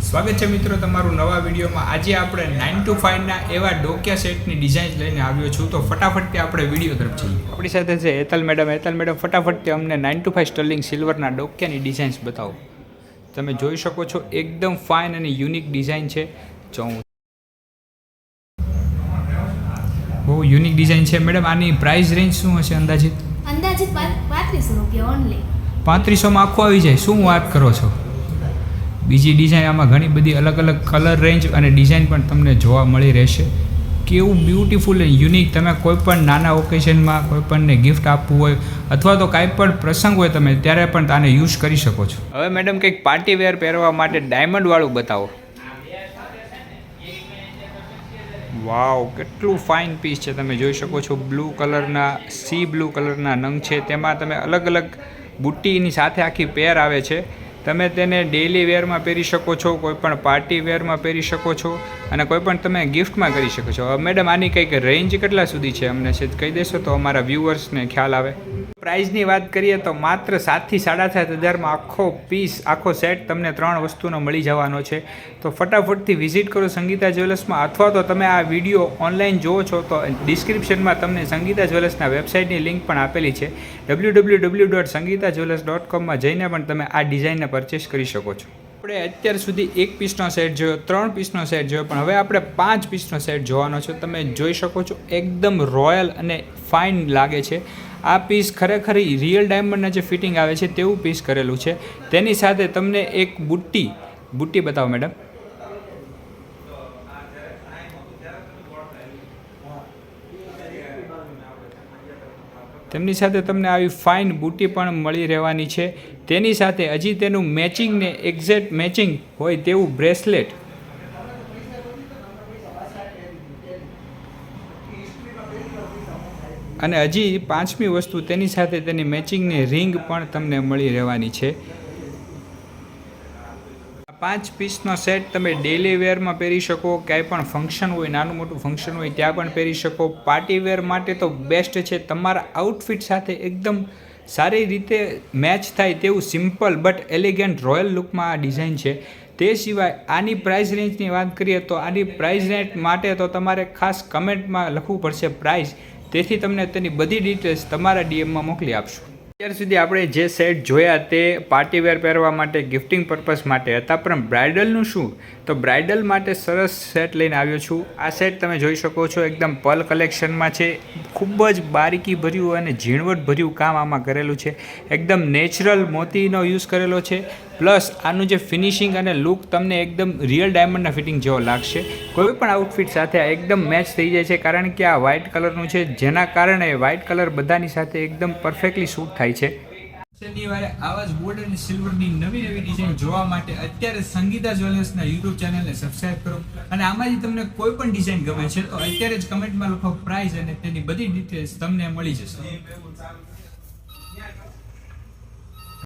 સ્વાગત છે મિત્રો તમારું નવા વિડીયોમાં। આજે આપણે 9 to 5 ના એવા ડોકિયા સેટની ડિઝાઇન લઈને આવ્યો છું, તો ફટાફટથી આપણે વિડીયો તરફ જઈએ। આપણી સાથે છે હેતલ મેડમ ફટાફટથી અમને 9 to 5 સ્ટર્લિંગ સિલ્વરના ડોકિયાની ડિઝાઇન્સ બતાવો। તમે જોઈ શકો છો એકદમ ફાઇન અને યુનિક ડિઝાઇન છે। જો બહુ યુનિક ડિઝાઇન છે મેડમ। આની પ્રાઇસ રેન્જ શું હશે અંદાજિત? અંદાજિત 3500 રૂપિયા ઓનલી। 3500 માં આખું આવી જાય? શું વાત કરો છો? બીજી ડિઝાઇન આમાં ઘણી બધી અલગ અલગ કલર રેન્જ અને ડિઝાઇન પણ તમને જોવા મળી રહેશે। કેવું બ્યુટીફુલ એન્ડ યુનિક! તમે કોઈ પણ નાના ઓકેશનમાં કોઈ પણને ગિફ્ટ આપવું હોય અથવા તો કાંઈ પણ પ્રસંગ હોય તમે ત્યારે પણ આને યુઝ કરી શકો છો। હવે મેડમ કંઈક પાર્ટી વેર પહેરવા માટે ડાયમંડવાળું બતાવો। વાવ, કેટલું ફાઇન પીસ છે! તમે જોઈ શકો છો બ્લુ કલરના સી બ્લુ કલરના નંગ છે, તેમાં તમે અલગ અલગ બુટ્ટીની સાથે આખી પેર આવે છે। તમે તેને ડેઇલી વેરમાં પહેરી શકો છો, કોઈપણ પાર્ટી વેરમાં પહેરી શકો છો અને કોઈપણ તમે ગિફ્ટમાં કરી શકો છો। હવે મેડમ આની કંઈક રેન્જ કેટલા સુધી છે અમને છે કહી દેશો તો અમારા વ્યૂઅર્સને ખ્યાલ આવે। પ્રાઇઝની વાત કરીએ તો માત્ર 7,000 થી 7,500માં આખો પીસ આખો સેટ તમને 3 વસ્તુનો મળી જવાનો છે। તો ફટાફટથી વિઝિટ કરો સંગીતા જ્વેલર્સમાં, અથવા તો તમે આ વિડીયો ઓનલાઈન જુઓ છો તો ડિસ્ક્રિપ્શનમાં તમને સંગીતા જ્વેલર્સના વેબસાઇટની લિંક પણ આપેલી છે। www.sangeetajewellers.com માં જઈને પણ તમે આ ડિઝાઇનને પરચેસ કરી શકો છો। આપણે અત્યાર સુધી 1 પીસનો સેટ જોયો, 3 પીસનો સેટ જોયો, પણ હવે આપણે 5 પીસનો સેટ જોવાનો છે। તમે જોઈ શકો છો એકદમ રોયલ અને ફાઇન લાગે છે। આ પીસ ખરેખર રિયલ ડાયમંડના જે ફિટિંગ આવે છે તેવું પીસ કરેલું છે। તેની સાથે તમને એક બુટ્ટી બતાવો મેડમ। તેમની સાથે તમને આવી ફાઇન બુટ્ટી પણ મળી રહેવાની છે। તેની સાથે હજી તેનું મેચિંગને એક્ઝેક્ટ મેચિંગ હોય તેવું બ્રેસલેટ, અને હજી 5મી વસ્તુ તેની સાથે તેની મેચિંગની રિંગ પણ તમને મળી રહેવાની છે। 5 પીસનો સેટ તમે ડેલી વેરમાં પહેરી શકો, ક્યાંય પણ ફંક્શન હોય, નાનું મોટું ફંક્શન હોય ત્યાં પણ પહેરી શકો। પાર્ટી વેર માટે તો બેસ્ટ છે। તમારા આઉટફિટ સાથે એકદમ સારી રીતે મેચ થાય તેવું સિમ્પલ બટ એલિગન્ટ રોયલ લુકમાં આ ડિઝાઇન છે। તે સિવાય આની પ્રાઇસ રેન્જની વાત કરીએ તો આની પ્રાઇસ રેન્જ માટે તો તમારે ખાસ કમેન્ટમાં લખવું પડશે પ્રાઇસ, તેથી તમને તેની બધી ડિટેલ્સ તમારા ડીએમમાં મોકલી આપશું। અત્યાર સુધી આપણે જે સેટ જોયા તે પાર્ટી વેર પહેરવા માટે, ગિફ્ટિંગ પર્પઝ માટે હતા, પણ બ્રાઇડલનું શું? તો બ્રાઇડલ માટે સરસ સેટ લઈને આવ્યો છું। આ સેટ તમે જોઈ શકો છો એકદમ પર્લ કલેક્શનમાં છે। ખૂબ જ બારીકી ભર્યું અને ઝીણવટ ભર્યું કામ આમાં કરેલું છે। એકદમ નેચરલ મોતીનો યુઝ કરેલો છે, પ્લસ આનું જે ફિનિશિંગ અને લુક તમને એકદમ રિયલ ડાયમંડના ફિટિંગ જેવો લાગશે। કોઈ પણ આઉટફિટ સાથે આ એકદમ મેચ થઈ જાય છે, કારણ કે આ વ્હાઇટ કલરનું છે, જેના કારણે વ્હાઇટ કલર બધાની સાથે એકદમ પરફેક્ટલી સૂટ થાય છે। શનિવારે આવા જ ગોલ્ડ અને સિલ્વરની નવી ડિઝાઇન જોવા માટે અત્યારે સંગીતા જ્વેલર્સના યુટ્યુબ ચેનલને સબસ્ક્રાઇબ કરો, અને આમાંથી તમને કોઈ પણ ડિઝાઇન ગમે છે તો અત્યારે જ કમેન્ટમાં લખો પ્રાઇસ, અને તેની બધી ડિટેલ્સ તમને મળી જશે।